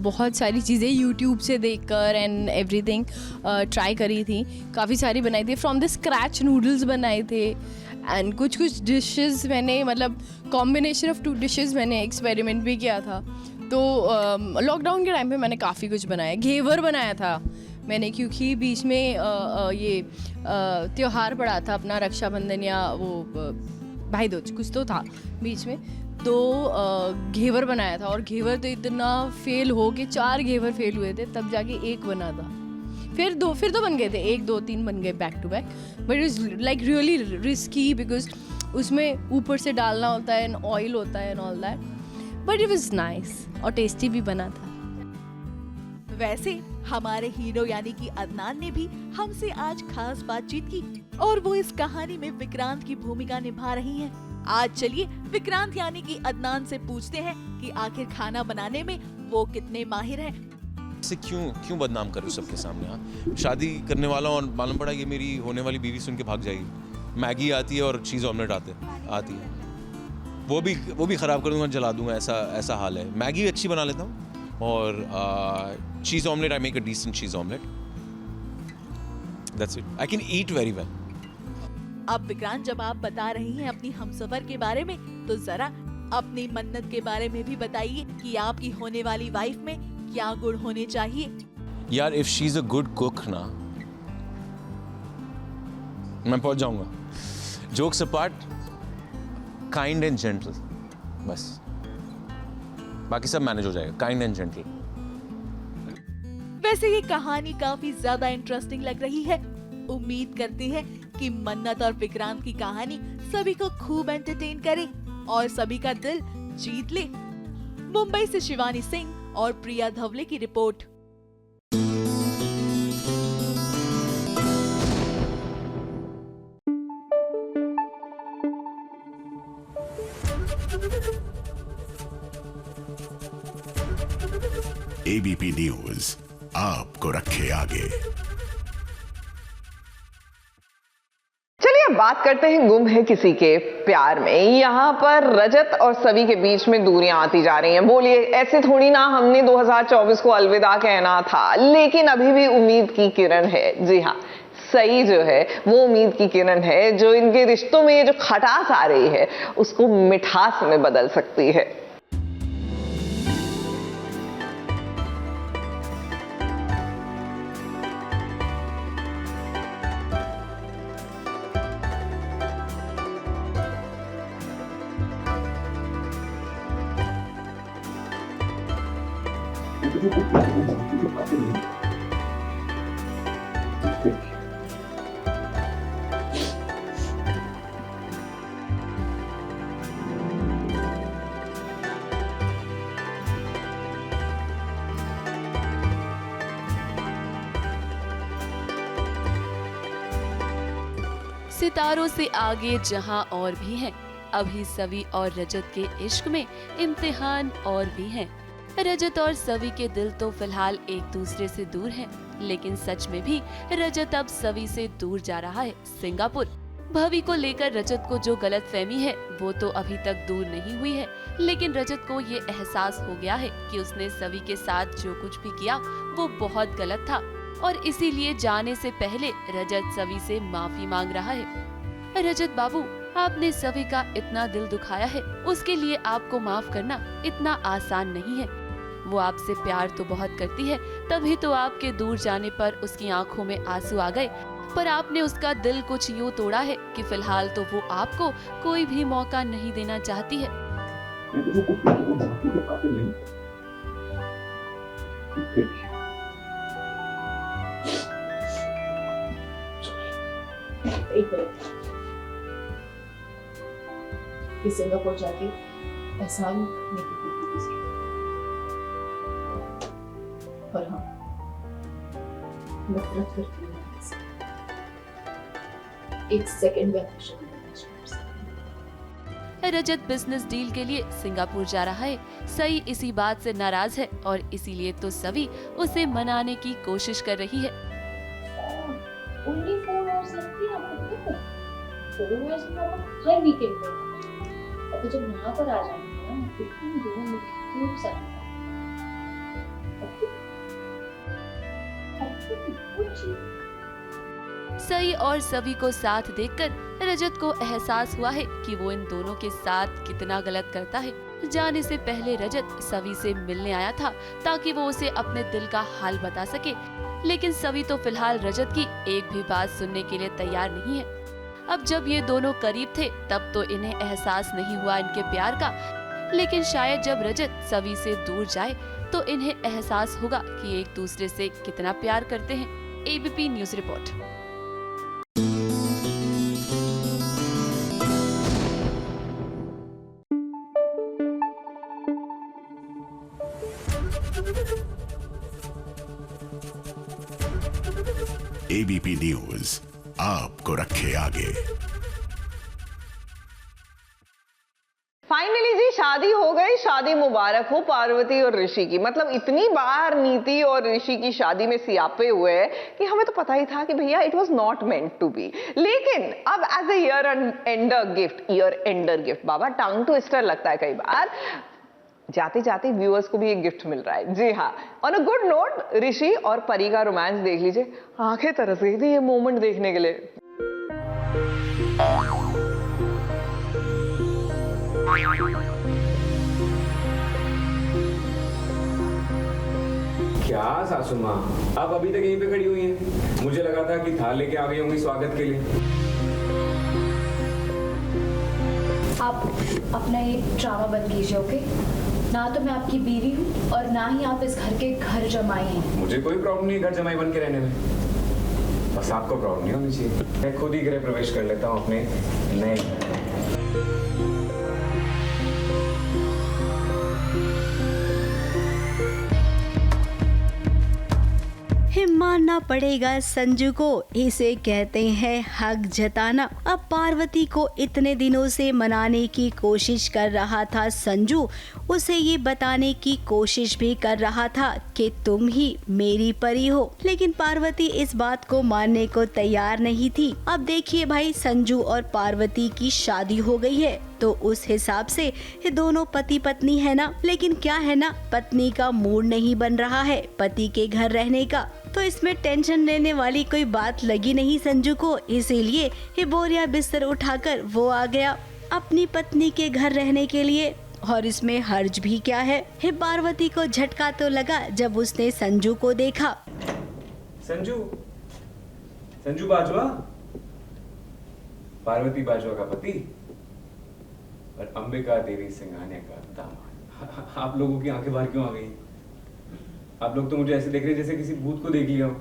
S20: बहुत सारी चीज़ें यूट्यूब से देखकर एंड एवरीथिंग ट्राई करी थी। काफ़ी सारी बनाई थी, फ्रॉम द स्क्रैच नूडल्स बनाए थे एंड कुछ डिशेस मैंने मतलब कॉम्बिनेशन ऑफ 2 डिशेस मैंने एक्सपेरिमेंट भी किया था। तो लॉकडाउन के टाइम पे मैंने काफ़ी कुछ बनाया। घेवर बनाया था मैंने क्योंकि बीच में ये त्यौहार पड़ा था अपना रक्षाबंधन या वो भाई दूज कुछ तो था बीच में, तो घेवर बनाया था और घेवर तो इतना फेल हो के 4 घेवर फेल हुए थे तब जाके 1 बना था। फिर दो बन गए थे, 1 2 3 बन गए back to back. But it's like really risky because उसमें ऊपर से डालना होता है एंड ऑयल होता है and all that, but it was nice और टेस्टी भी बना था।
S11: वैसे हमारे हीरो यानी कि अदनान ने भी हमसे आज खास बातचीत की और वो इस कहानी में विक्रांत की भूमिका निभा रही हैं। आज चलिए विक्रांत यानी कि अदनान से पूछते हैं कि आखिर खाना बनाने में वो कितने माहिर हैं।
S21: से क्यों बदनाम करूँ सबके सामने? हाँ, शादी करने वाला और मालूम पड़ा ये मेरी होने वाली बीवी सुन के भाग जाएगी। मैगी आती है और चीज़ ऑमलेट आती है, वो भी ख़राब कर दूंगा, जला दूंगा, ऐसा हाल है। मैगी अच्छी बना लेता हूँ और cheese omelette, I make a decent cheese omelette, that's it. I can eat very well.
S11: अब विक्रांत, जब आप बता रही हैं अपनी हमसफर के बारे में, तो जरा अपनी मन्नत के बारे में भी बताइए कि आपकी होने वाली वाइफ में क्या गुण होने चाहिए।
S21: यार, if she is a good cook ना, मैं पहुंच जाऊंगा। Jokes apart, kind and gentle, बस बाकी सब मैनेज हो जाएगा। Kind and gentle.
S11: वैसे ये कहानी काफी ज्यादा इंटरेस्टिंग लग रही है। उम्मीद करते हैं कि मन्नत और विक्रांत की कहानी सभी को खूब एंटरटेन करे और सभी का दिल जीत ले। मुंबई से शिवानी सिंह और प्रिया धवले की रिपोर्ट।
S5: एबीपी न्यूज आपको रखे आगे।
S6: चलिए अब बात करते हैं गुम है किसी के प्यार में। यहाँ पर रजत और सवी के बीच में दूरियां आती जा रही हैं। बोलिए, ऐसे थोड़ी ना हमने 2024 को अलविदा कहना था, लेकिन अभी भी उम्मीद की किरण है। जी हाँ, सही जो है वो उम्मीद की किरण है जो इनके रिश्तों में ये जो खटास आ रही है उसको मिठास में बदल सकती है।
S4: सितारों से आगे जहां और भी हैं, अभी सवी और रजत के इश्क में इम्तिहान और भी हैं। रजत और सवी के दिल तो फिलहाल एक दूसरे से दूर हैं, लेकिन सच में भी रजत अब सवी से दूर जा रहा है, सिंगापुर। भवी को लेकर रजत को जो गलतफहमी है वो तो अभी तक दूर नहीं हुई है, लेकिन रजत को ये एहसास हो गया है कि उसने सवी के साथ जो कुछ भी किया वो बहुत गलत था और इसीलिए जाने से पहले रजत सवी से माफी मांग रहा है। रजत बाबू, आपने सभी का इतना दिल दुखाया है, उसके लिए आपको माफ करना इतना आसान नहीं है। वो आपसे प्यार तो बहुत करती है, तभी तो आपके दूर जाने पर उसकी आंखों में आंसू आ गए, पर आपने उसका दिल कुछ यूं तोड़ा है कि फिलहाल तो वो आपको कोई भी मौका नहीं देना चाहती है।
S1: कि सिंगापुर जाके एहसान करने की कोशिश की। और हाँ, नफरत करती हूँ इससे। एक सेकंड में अपनी शक्ल बदलना शुरू कर सकती हूँ।
S4: रजत बिजनेस डील के लिए सिंगापुर जा रहा है। सई इसी बात से नाराज है और इसीलिए तो सभी उसे मनाने की कोशिश कर रही है।
S1: Only 4 hours लगती है आपको पता है? 4 hours में आप हर वीकेंड पे और तो जब यहाँ पर आ जाएंगे ना फिर तुम दोनों मिलकर खूब सारा
S4: सई और सभी को साथ देखकर रजत को एहसास हुआ है कि वो इन दोनों के साथ कितना गलत करता है। जाने से पहले रजत सवी से मिलने आया था ताकि वो उसे अपने दिल का हाल बता सके, लेकिन सवी तो फिलहाल रजत की एक भी बात सुनने के लिए तैयार नहीं है। अब जब ये दोनों करीब थे तब तो इन्हें एहसास नहीं हुआ इनके प्यार का, लेकिन शायद जब रजत सवी से दूर जाए तो इन्हें एहसास होगा कि एक दूसरे से कितना प्यार करते हैं। ABP news report.
S5: ABP news आपको रखे आगे।
S6: फाइनली जी शादी हो गई, शादी मुबारक हो पार्वती और ऋषि की। मतलब इतनी बार नीति और ऋषि की शादी में सियापे हुए हैं कि हमें तो पता ही था कि भैया it was not meant to be. लेकिन अब as a year ender gift बाबा टंग ट्विस्टर लगता है कई बार। जाते जाते व्यूअर्स को भी एक गिफ्ट मिल रहा है। जी हाँ, ऑन अ गुड नोट ऋषि और परी का रोमांस देख लीजिए। आंखें तरस गई थी ये मोमेंट देखने के लिए।
S3: क्या सासू माँ, आप अभी तक यहीं पे खड़ी हुई हैं? मुझे लगा था कि थाल लेके आ गई होंगी स्वागत के लिए।
S1: आप अपना ये ड्रामा बंद कीजिए, ओके? ना तो मैं आपकी बीवी हूँ और ना ही आप इस घर के घर जमाई हैं।
S3: मुझे कोई प्रॉब्लम नहीं घर जमाई बन के रहने में, बस आपको प्रॉब्लम नहीं होनी चाहिए। मैं खुद ही गृह प्रवेश कर लेता हूँ अपने नए।
S14: मानना पड़ेगा संजू को, इसे कहते हैं हक जताना। अब पार्वती को इतने दिनों से मनाने की कोशिश कर रहा था संजू, उसे ये बताने की कोशिश भी कर रहा था कि तुम ही मेरी परी हो, लेकिन पार्वती इस बात को मानने को तैयार नहीं थी। अब देखिए भाई, संजू और पार्वती की शादी हो गई है तो उस हिसाब से ये दोनों पति पत्नी है ना। लेकिन क्या है ना, पत्नी का मूड नहीं बन रहा है पति के घर रहने का, तो इसमें टेंशन लेने वाली कोई बात लगी नहीं संजू को। इसीलिए ये बोरिया बिस्तर उठाकर वो आ गया अपनी पत्नी के घर रहने के लिए। और इसमें हर्ज भी क्या है। हे पार्वती को झटका तो लगा जब उसने संजू को देखा।
S3: संजू बाजवा, पार्वती बाजवा का पति और अंबिका देवी सिंघानिया का दामाद। आप लोगों की आंखें बाहर क्यों आ गई? आप लोग तो मुझे ऐसे देख रहे हैं जैसे किसी भूत को देख लिया हो।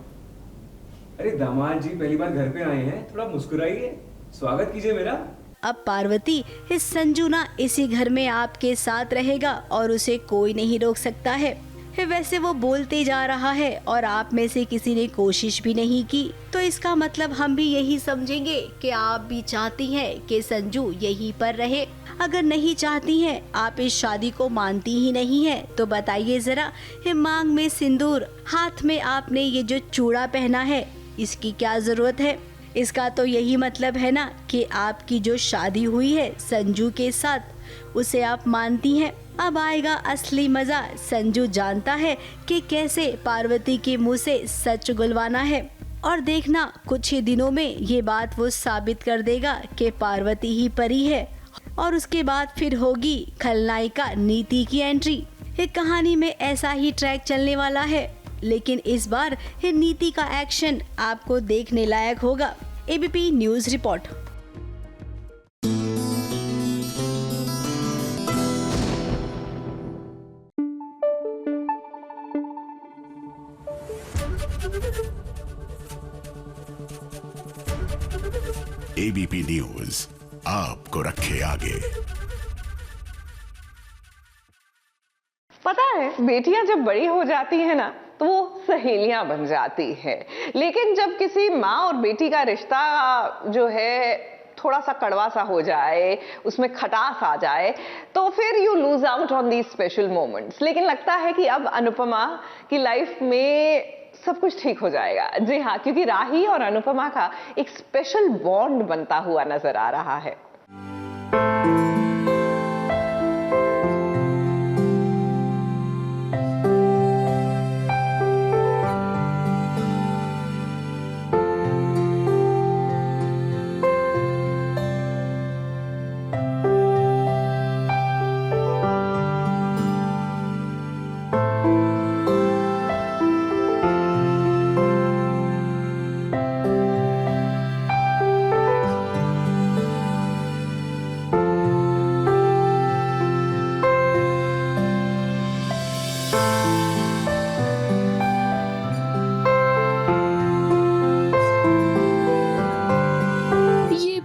S3: अरे दामाद जी पहली बार घर पे आए हैं, थोड़ा मुस्कुराइए, स्वागत कीजिए मेरा।
S14: अब पार्वती, इस संजू ना इसी घर में आपके साथ रहेगा और उसे कोई नहीं रोक सकता है। वैसे वो बोलते जा रहा है और आप में से किसी ने कोशिश भी नहीं की, तो इसका मतलब हम भी यही समझेंगे कि आप भी चाहती हैं कि संजू यहीं पर रहे। अगर नहीं चाहती हैं, आप इस शादी को मानती ही नहीं है, तो बताइए जरा, ये मांग में सिंदूर, हाथ में आपने ये जो चूड़ा पहना है, इसकी क्या जरूरत है? इसका तो यही मतलब है ना कि आपकी जो शादी हुई है संजू के साथ, उसे आप मानती हैं। अब आएगा असली मजा। संजू जानता है कि कैसे पार्वती के मुंह से सच गुलवाना है, और देखना कुछ ही दिनों में ये बात वो साबित कर देगा कि पार्वती ही परी है। और उसके बाद फिर होगी खलनायिका नीति की एंट्री। ये कहानी में ऐसा ही ट्रैक चलने वाला है, लेकिन इस बार ये नीति का एक्शन आपको देखने लायक होगा। ABP news report.
S5: ABP news आपको रखे आगे।
S6: पता है बेटियां जब बड़ी हो जाती है ना तो वो सहेलियां बन जाती है, लेकिन जब किसी माँ और बेटी का रिश्ता जो है थोड़ा सा कड़वा सा हो जाए, उसमें खटास आ जाए, तो फिर you lose out on these special moments. लेकिन लगता है कि अब अनुपमा की लाइफ में सब कुछ ठीक हो जाएगा। जी हाँ, क्योंकि राही और अनुपमा का एक स्पेशल बॉन्ड बनता हुआ नजर आ रहा है।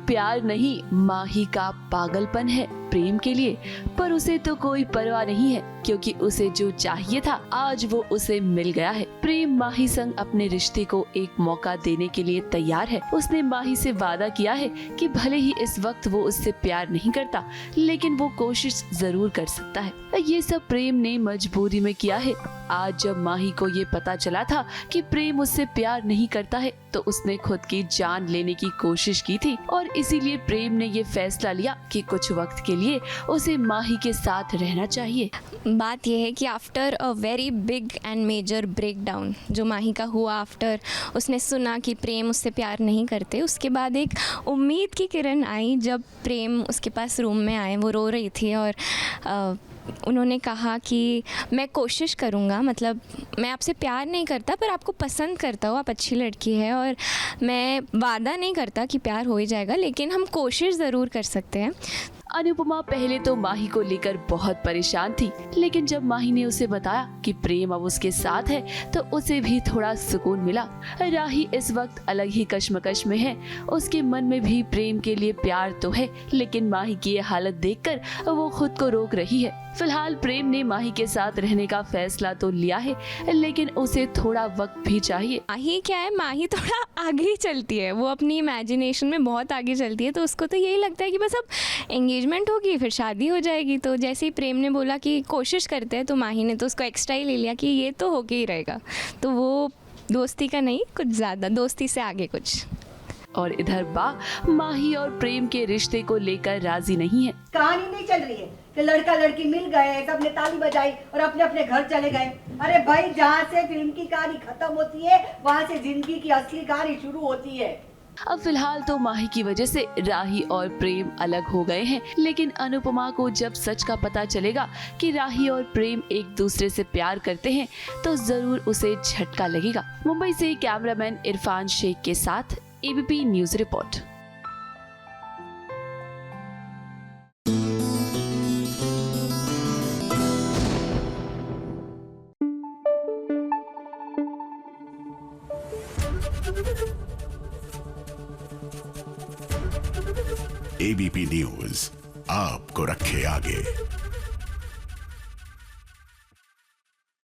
S4: प्यार नहीं, माही का पागलपन है प्रेम के लिए, पर उसे तो कोई परवाह नहीं है क्योंकि उसे जो चाहिए था आज वो उसे मिल गया है। प्रेम माही संग अपने रिश्ते को एक मौका देने के लिए तैयार है। उसने माही से वादा किया है कि भले ही इस वक्त वो उससे प्यार नहीं करता, लेकिन वो कोशिश जरूर कर सकता है। ये सब प्रेम ने मजबूरी में किया है। आज जब माही को ये पता चला था कि प्रेम उससे प्यार नहीं करता है, तो उसने खुद की जान लेने की कोशिश की थी और इसीलिए प्रेम ने ये फैसला लिया कि कुछ वक्त के लिए उसे माही के साथ रहना चाहिए।
S9: बात यह है कि after a very big and major breakdown जो माही का हुआ, आफ्टर उसने सुना कि प्रेम उससे प्यार नहीं करते, उसके बाद एक उम्मीद की किरण आई जब प्रेम उसके पास रूम में आए। वो रो रही थी और उन्होंने कहा कि मैं कोशिश करूँगा, मतलब मैं आपसे प्यार नहीं करता पर आपको पसंद करता हूँ, आप अच्छी लड़की है और मैं वादा नहीं करता कि प्यार हो ही जाएगा, लेकिन हम कोशिश ज़रूर कर सकते हैं।
S4: अनुपमा पहले तो माही को लेकर बहुत परेशान थी, लेकिन जब माही ने उसे बताया कि प्रेम अब उसके साथ है तो उसे भी थोड़ा सुकून मिला। राही इस वक्त अलग ही कश्मकश में है। उसके मन में भी प्रेम के लिए प्यार तो है, लेकिन माही की ये हालत देखकर वो खुद को रोक रही है। फिलहाल प्रेम ने माही के साथ रहने का फैसला तो लिया है, लेकिन उसे थोड़ा वक्त भी चाहिए।
S9: माही क्या है, माही थोड़ा आगे ही चलती है, वो अपनी इमेजिनेशन में बहुत आगे चलती है, तो उसको तो यही लगता है कि बस अब एंगेजमेंट होगी फिर शादी हो जाएगी। तो जैसे ही प्रेम ने बोला कि कोशिश करते हैं, तो माही ने तो उसको एक्स्ट्रा ही ले लिया कि ये तो होके ही रहेगा। तो वो दोस्ती का नहीं, कुछ ज़्यादा दोस्ती से आगे कुछ।
S4: और इधर माही और प्रेम के रिश्ते को लेकर राजी नहीं है।
S22: कहानी नहीं चल रही है कि लड़का लड़की मिल गए, सबने ताली बजाई और अपने अपने घर चले गए। अरे भाई, जहाँ से फिल्म की कहानी खत्म होती है वहाँ से जिंदगी की असली कहानी शुरू होती है।
S4: अब फिलहाल तो माही की वजह से राही और प्रेम अलग हो गए हैं, लेकिन अनुपमा को जब सच का पता चलेगा कि राही और प्रेम एक दूसरे से प्यार करते हैं तो जरूर उसे झटका लगेगा। मुंबई से कैमरामैन इरफान शेख के साथ ABP news report.
S5: ABP news आपको रखे आगे।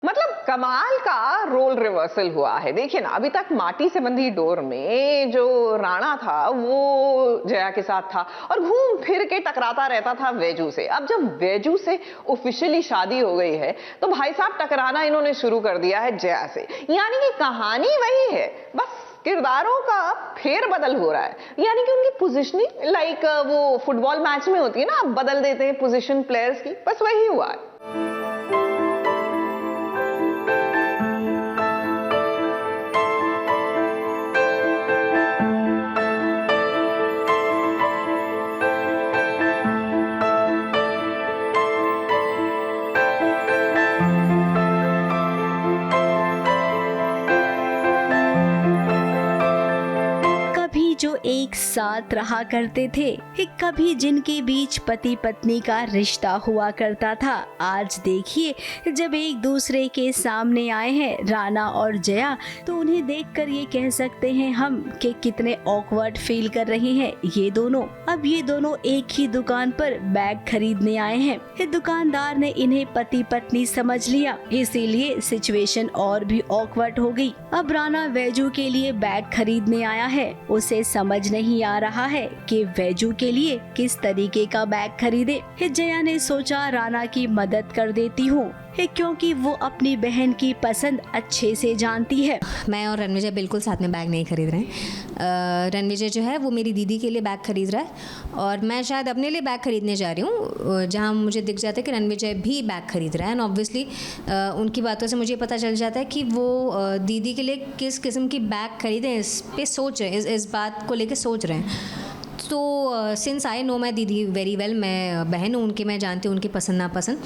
S6: मतलब कमाल का रोल रिवर्सल हुआ है। देखिए ना, अभी तक माटी से बंधी डोर में जो राणा था वो जया के साथ था और घूम फिर के टकराता रहता था वेजू से। अब जब वेजू से ऑफिशियली शादी हो गई है तो भाई साहब टकराना इन्होंने शुरू कर दिया है जया से। यानी कि कहानी वही है, बस किरदारों का फेरबदल हो रहा है। यानी कि उनकी पोजीशनिंग लाइक वो फुटबॉल मैच में होती है ना, बदल देते हैं पोजीशन प्लेयर्स की, बस वही हुआ है।
S9: जो एक
S14: साथ रहा करते थे, कभी जिनके बीच पति पत्नी का रिश्ता हुआ करता था, आज देखिए जब एक दूसरे के सामने आए हैं राना और जया, तो उन्हें देखकर ये कह सकते हैं हम कि कितने ऑकवर्ड फील कर रहे हैं ये दोनों। अब ये दोनों एक ही दुकान पर बैग खरीदने आए हैं। दुकानदार ने इन्हें पति पत्नी समझ लिया, इसीलिए सिचुएशन और भी ऑकवर्ड हो गई। अब राना वैजू के लिए बैग खरीदने आया है, उसे समझ नहीं आ रहा है कि वैजू के लिए किस तरीके का बैग खरीदे। जया ने सोचा राना की मदद कर देती हूँ, क्योंकि वो अपनी बहन की पसंद अच्छे से जानती है।
S7: मैं और रणविजय बिल्कुल साथ में बैग नहीं खरीद रहे हैं। रणविजय जो है वो मेरी दीदी के लिए बैग खरीद रहा है और मैं शायद अपने लिए बैग खरीदने जा रही हूँ, जहाँ मुझे दिख जाता है कि रणविजय भी बैग खरीद रहा है। एंड ऑब्वियसली उनकी बातों से मुझे पता चल जाता है कि वो दीदी के लिए किस किस्म की बैग खरीदें, इस पे सोच रहे हैं, इस बात को लेकर सोच रहे हैं। तो सिंस आई नो माई दीदी वेरी वेल, मैं बहन हूँ उनकी, मैं जानती हूँ उनकी पसंद नापसंद,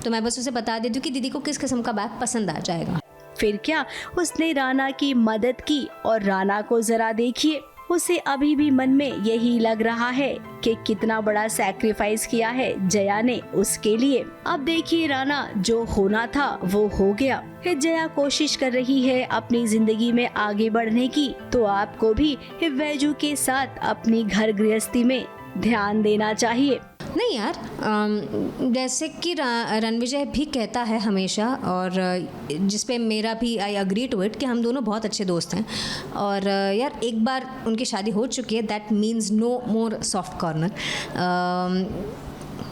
S7: तो मैं बस उसे बता देती हूँ कि दीदी को किस किस्म का बैग पसंद आ जाएगा।
S14: फिर क्या, उसने राना की मदद की और राना को जरा देखिए, उसे अभी भी मन में यही लग रहा है कि कितना बड़ा सैक्रिफाइस किया है जया ने उसके लिए। अब देखिए राना, जो होना था वो हो गया। जया कोशिश कर रही है अपनी जिंदगी में आगे बढ़ने की, तो आपको भी वैजू के साथ अपनी घर गृहस्थी में ध्यान देना चाहिए।
S7: नहीं यार, जैसे कि रणविजय भी कहता है हमेशा, और जिस पे मेरा भी आई अग्री टू इट, कि हम दोनों बहुत अच्छे दोस्त हैं। और यार एक बार उनकी शादी हो चुकी है, that means no more soft corner,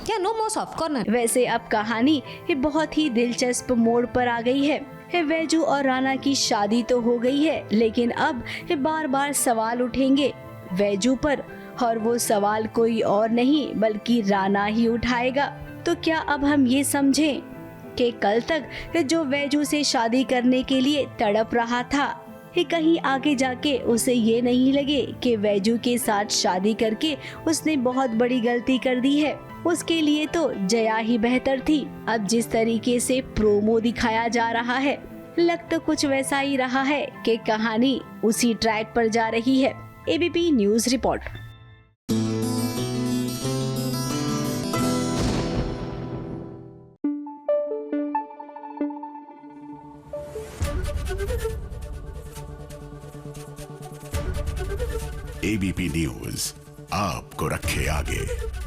S7: क्या नो मोर सॉफ्ट कॉर्नर।
S14: वैसे अब कहानी बहुत ही दिलचस्प मोड़ पर आ गई है। वैजू और राना की शादी तो हो गई है, लेकिन अब बार बार सवाल उठेंगे वैजू पर, और वो सवाल कोई और नहीं बल्कि राना ही उठाएगा। तो क्या अब हम ये समझें कि कल तक जो वैजू से शादी करने के लिए तड़प रहा था, कहीं आगे जाके उसे ये नहीं लगे कि वैजू के साथ शादी करके उसने बहुत बड़ी गलती कर दी है। उसके लिए तो जया ही बेहतर थी। अब जिस तरीके से प्रोमो दिखाया जा रहा है, लग तो कुछ वैसा ही रहा है कि कहानी उसी ट्रैक पर जा रही है। ABP news report.
S5: ABP news आपको रखे आगे।